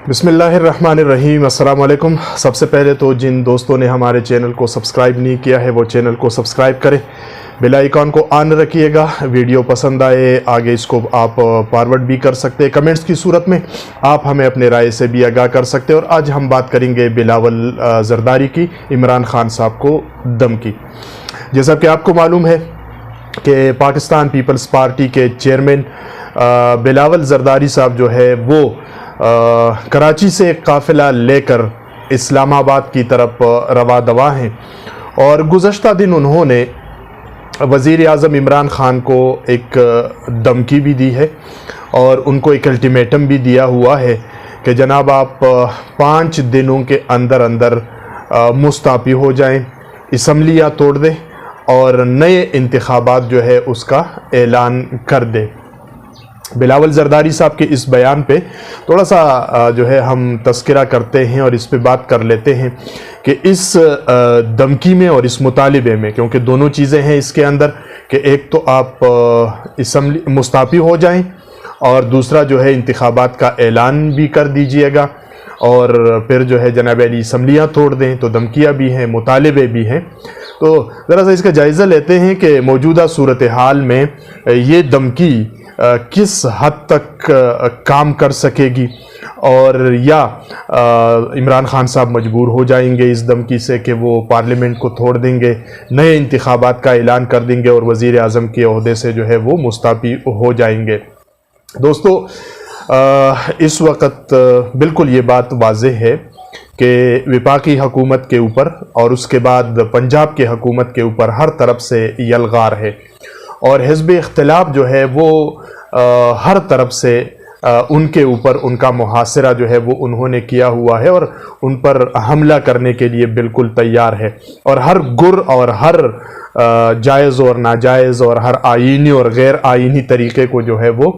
بسم اللہ الرحمن الرحیم۔ السلام علیکم۔ سب سے پہلے تو جن دوستوں نے ہمارے چینل کو سبسکرائب نہیں کیا ہے وہ چینل کو سبسکرائب کریں، بیل آئیکن کو آن رکھیے گا۔ ویڈیو پسند آئے آگے اس کو آپ فارورڈ بھی کر سکتے ہیں، کمنٹس کی صورت میں آپ ہمیں اپنے رائے سے بھی آگاہ کر سکتے ہیں۔ اور آج ہم بات کریں گے بلاول زرداری کی، عمران خان صاحب کو دم کی۔ جیسا کہ آپ کو معلوم ہے کہ پاکستان پیپلز پارٹی کے چیئرمین بلاول زرداری صاحب جو ہے وہ کراچی سے ایک قافلہ لے کر اسلام آباد کی طرف رواں دوا ہیں، اور گزشتہ دن انہوں نے وزیر اعظم عمران خان کو ایک دھمکی بھی دی ہے اور ان کو ایک الٹیمیٹم بھی دیا ہوا ہے کہ جناب آپ 5 دنوں کے اندر اندر مستعفی ہو جائیں، اسمبلیاں توڑ دیں اور نئے انتخابات جو ہے اس کا اعلان کر دیں۔ بلاول زرداری صاحب کے اس بیان پہ تھوڑا سا جو ہے ہم تذکرہ کرتے ہیں اور اس پہ بات کر لیتے ہیں کہ اس دھمکی میں اور اس مطالبے میں، کیونکہ دونوں چیزیں ہیں اس کے اندر، کہ ایک تو آپ اسمبلی مستعفی ہو جائیں اور دوسرا جو ہے انتخابات کا اعلان بھی کر دیجئے گا، اور پھر جو ہے جناب علی اسمبلیاں توڑ دیں، تو دھمکیاں بھی ہیں، مطالبے بھی ہیں۔ تو ذرا سا اس کا جائزہ لیتے ہیں کہ موجودہ صورتحال میں یہ دھمکی کس حد تک کام کر سکے گی، اور یا عمران خان صاحب مجبور ہو جائیں گے اس دھمکی سے کہ وہ پارلیمنٹ کو توڑ دیں گے، نئے انتخابات کا اعلان کر دیں گے اور وزیر اعظم کے عہدے سے جو ہے وہ مستعفی ہو جائیں گے۔ دوستو، اس وقت بالکل یہ بات واضح ہے کہ وفاقی حکومت کے اوپر اور اس کے بعد پنجاب کے حکومت کے اوپر ہر طرف سے یلغار ہے، اور حزب اختلاف جو ہے وہ ہر طرف سے ان کے اوپر ان کا محاصرہ جو ہے وہ انہوں نے کیا ہوا ہے اور ان پر حملہ کرنے کے لیے بالکل تیار ہے، اور ہر گر اور ہر جائز اور ناجائز اور ہر آئینی اور غیر آئینی طریقے کو جو ہے وہ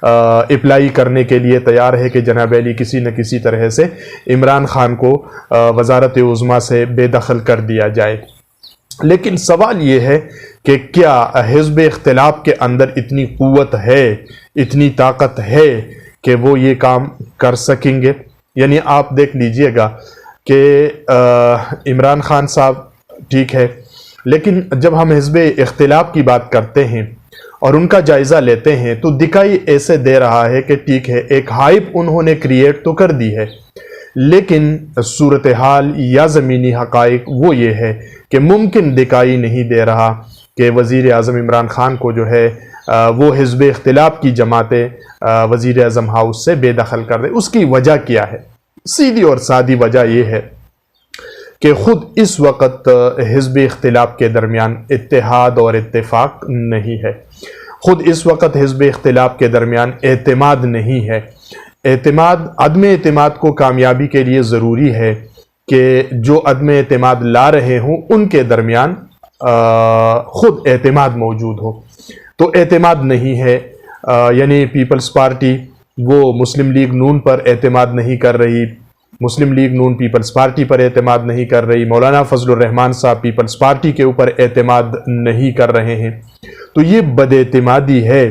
اپلائی کرنے کے لیے تیار ہے کہ جناب علی کسی نہ کسی طرح سے عمران خان کو وزارت عظمیٰ سے بے دخل کر دیا جائے۔ لیکن سوال یہ ہے کہ کیا حزب اختلاف کے اندر اتنی قوت ہے، اتنی طاقت ہے کہ وہ یہ کام کر سکیں گے؟ یعنی آپ دیکھ لیجئے گا کہ عمران خان صاحب ٹھیک ہے، لیکن جب ہم حزب اختلاف کی بات کرتے ہیں اور ان کا جائزہ لیتے ہیں تو دکھائی ایسے دے رہا ہے کہ ٹھیک ہے، ایک ہائپ انہوں نے کریٹ تو کر دی ہے، لیکن صورتحال یا زمینی حقائق وہ یہ ہے کہ ممکن دکھائی نہیں دے رہا کہ وزیر اعظم عمران خان کو جو ہے وہ حزب اختلاف کی جماعتیں وزیر اعظم ہاؤس سے بے دخل کر دے۔ اس کی وجہ کیا ہے؟ سیدھی اور سادی وجہ یہ ہے کہ خود اس وقت حزب اختلاف کے درمیان اتحاد اور اتفاق نہیں ہے، خود اس وقت حزب اختلاف کے درمیان اعتماد نہیں ہے۔ عدم اعتماد کو کامیابی کے لیے ضروری ہے کہ جو عدم اعتماد لا رہے ہوں ان کے درمیان خود اعتماد موجود ہو، تو اعتماد نہیں ہے۔ یعنی پیپلز پارٹی وہ مسلم لیگ نون پر اعتماد نہیں کر رہی، مسلم لیگ نون پیپلز پارٹی پر اعتماد نہیں کر رہی، مولانا فضل الرحمان صاحب پیپلز پارٹی کے اوپر اعتماد نہیں کر رہے ہیں، تو یہ بد اعتمادی ہے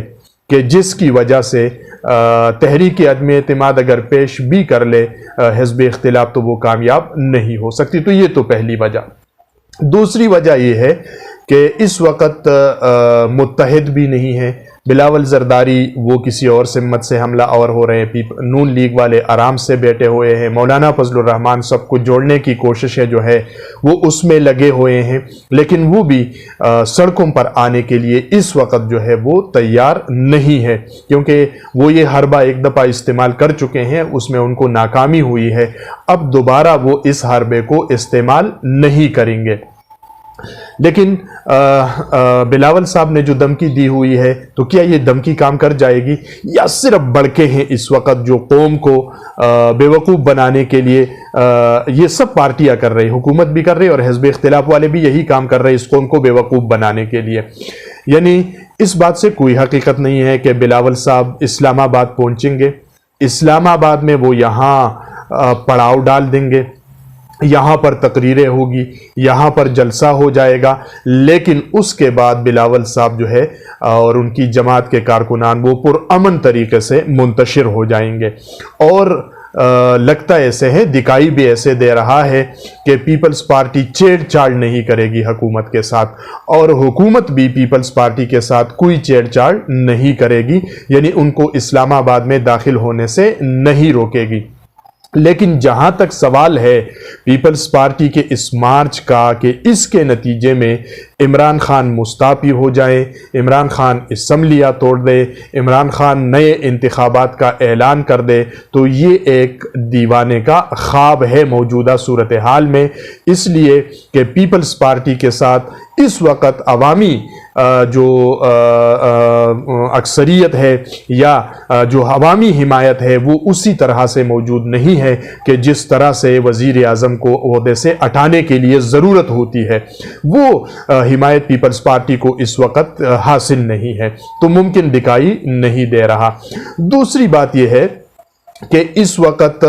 کہ جس کی وجہ سے تحریک عدم اعتماد اگر پیش بھی کر لے حزب اختلاف تو وہ کامیاب نہیں ہو سکتی۔ تو یہ تو پہلی وجہ۔ دوسری وجہ یہ ہے کہ اس وقت متحد بھی نہیں ہے۔ بلاول زرداری وہ کسی اور سمت سے حملہ آور ہو رہے ہیں، نون لیگ والے آرام سے بیٹھے ہوئے ہیں، مولانا فضل الرحمان سب کو جوڑنے کی کوششیں جو ہے وہ اس میں لگے ہوئے ہیں، لیکن وہ بھی سڑکوں پر آنے کے لیے اس وقت جو ہے وہ تیار نہیں ہے، کیونکہ وہ یہ حربہ ایک دفعہ استعمال کر چکے ہیں، اس میں ان کو ناکامی ہوئی ہے، اب دوبارہ وہ اس حربے کو استعمال نہیں کریں گے۔ لیکن بلاول صاحب نے جو دھمکی دی ہوئی ہے تو کیا یہ دھمکی کام کر جائے گی، یا صرف بڑکے ہیں اس وقت جو قوم کو بیوقوف بنانے کے لیے یہ سب پارٹیاں کر رہی، حکومت بھی کر رہی اور حزب اختلاف والے بھی یہی کام کر رہے اس قوم کو بیوقوف بنانے کے لیے؟ یعنی اس بات سے کوئی حقیقت نہیں ہے کہ بلاول صاحب اسلام آباد پہنچیں گے، اسلام آباد میں وہ یہاں پڑاؤ ڈال دیں گے، یہاں پر تقریریں ہوگی، یہاں پر جلسہ ہو جائے گا، لیکن اس کے بعد بلاول صاحب جو ہے اور ان کی جماعت کے کارکنان وہ پرامن طریقے سے منتشر ہو جائیں گے، اور لگتا ایسے ہے، دکھائی بھی ایسے دے رہا ہے کہ پیپلز پارٹی چھیڑ چھاڑ نہیں کرے گی حکومت کے ساتھ، اور حکومت بھی پیپلز پارٹی کے ساتھ کوئی چھیڑ چھاڑ نہیں کرے گی، یعنی ان کو اسلام آباد میں داخل ہونے سے نہیں روکے گی۔ لیکن جہاں تک سوال ہے پیپلز پارٹی کے اس مارچ کا کہ اس کے نتیجے میں عمران خان مستعفی ہو جائے، عمران خان اسمبلیاں توڑ دے، عمران خان نئے انتخابات کا اعلان کر دے، تو یہ ایک دیوانے کا خواب ہے موجودہ صورتحال میں، اس لیے کہ پیپلز پارٹی کے ساتھ اس وقت عوامی جو اکثریت ہے یا جو عوامی حمایت ہے وہ اسی طرح سے موجود نہیں ہے کہ جس طرح سے وزیر اعظم کو عہدے سے ہٹانے کے لیے ضرورت ہوتی ہے، وہ حمایت پیپلز پارٹی کو اس وقت حاصل نہیں ہے، تو ممکن دکھائی نہیں دے رہا۔ دوسری بات یہ ہے کہ اس وقت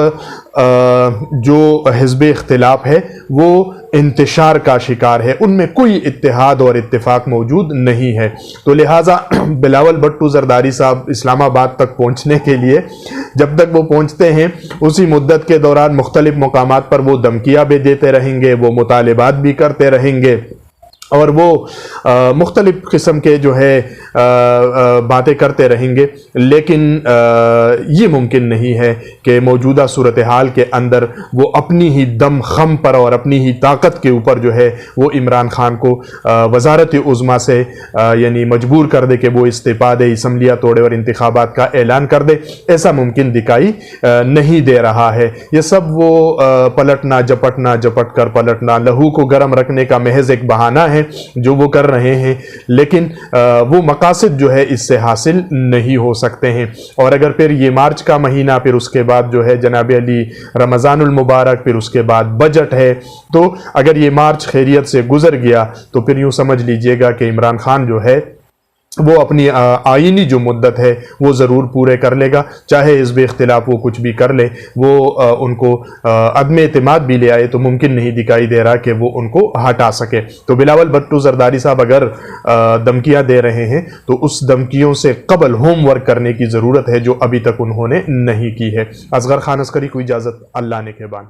جو حزب اختلاف ہے وہ انتشار کا شکار ہے، ان میں کوئی اتحاد اور اتفاق موجود نہیں ہے، تو لہٰذا بلاول بھٹو زرداری صاحب اسلام آباد تک پہنچنے کے لیے جب تک وہ پہنچتے ہیں اسی مدت کے دوران مختلف مقامات پر وہ دھمکیاں بھی دیتے رہیں گے، وہ مطالبات بھی کرتے رہیں گے، اور وہ مختلف قسم کے جو ہے باتیں کرتے رہیں گے، لیکن یہ ممکن نہیں ہے کہ موجودہ صورتحال کے اندر وہ اپنی ہی دم خم پر اور اپنی ہی طاقت کے اوپر جو ہے وہ عمران خان کو وزارت عظمیٰ سے یعنی مجبور کر دے کہ وہ استعفا دے، اسمبلیاں توڑے اور انتخابات کا اعلان کر دے۔ ایسا ممکن دکھائی نہیں دے رہا ہے۔ یہ سب وہ پلٹنا جپٹنا، جپٹ کر پلٹنا، لہو کو گرم رکھنے کا محض ایک بہانہ ہے جو وہ کر رہے ہیں، لیکن وہ مقاصد جو ہے اس سے حاصل نہیں ہو سکتے ہیں۔ اور اگر پھر یہ مارچ کا مہینہ، پھر اس کے بعد جو ہے جناب علی رمضان المبارک، پھر اس کے بعد بجٹ ہے، تو اگر یہ مارچ خیریت سے گزر گیا تو پھر یوں سمجھ لیجئے گا کہ عمران خان جو ہے وہ اپنی آئینی جو مدت ہے وہ ضرور پورے کر لے گا، چاہے حزب اختلاف وہ کچھ بھی کر لے، وہ ان کو عدم اعتماد بھی لے آئے تو ممکن نہیں دکھائی دے رہا کہ وہ ان کو ہٹا سکے۔ تو بلاول بھٹو زرداری صاحب اگر دھمکیاں دے رہے ہیں تو اس دھمکیوں سے قبل ہوم ورک کرنے کی ضرورت ہے جو ابھی تک انہوں نے نہیں کی ہے۔ اصغر خان عسکری کو اجازت، اللہ نے کے بان۔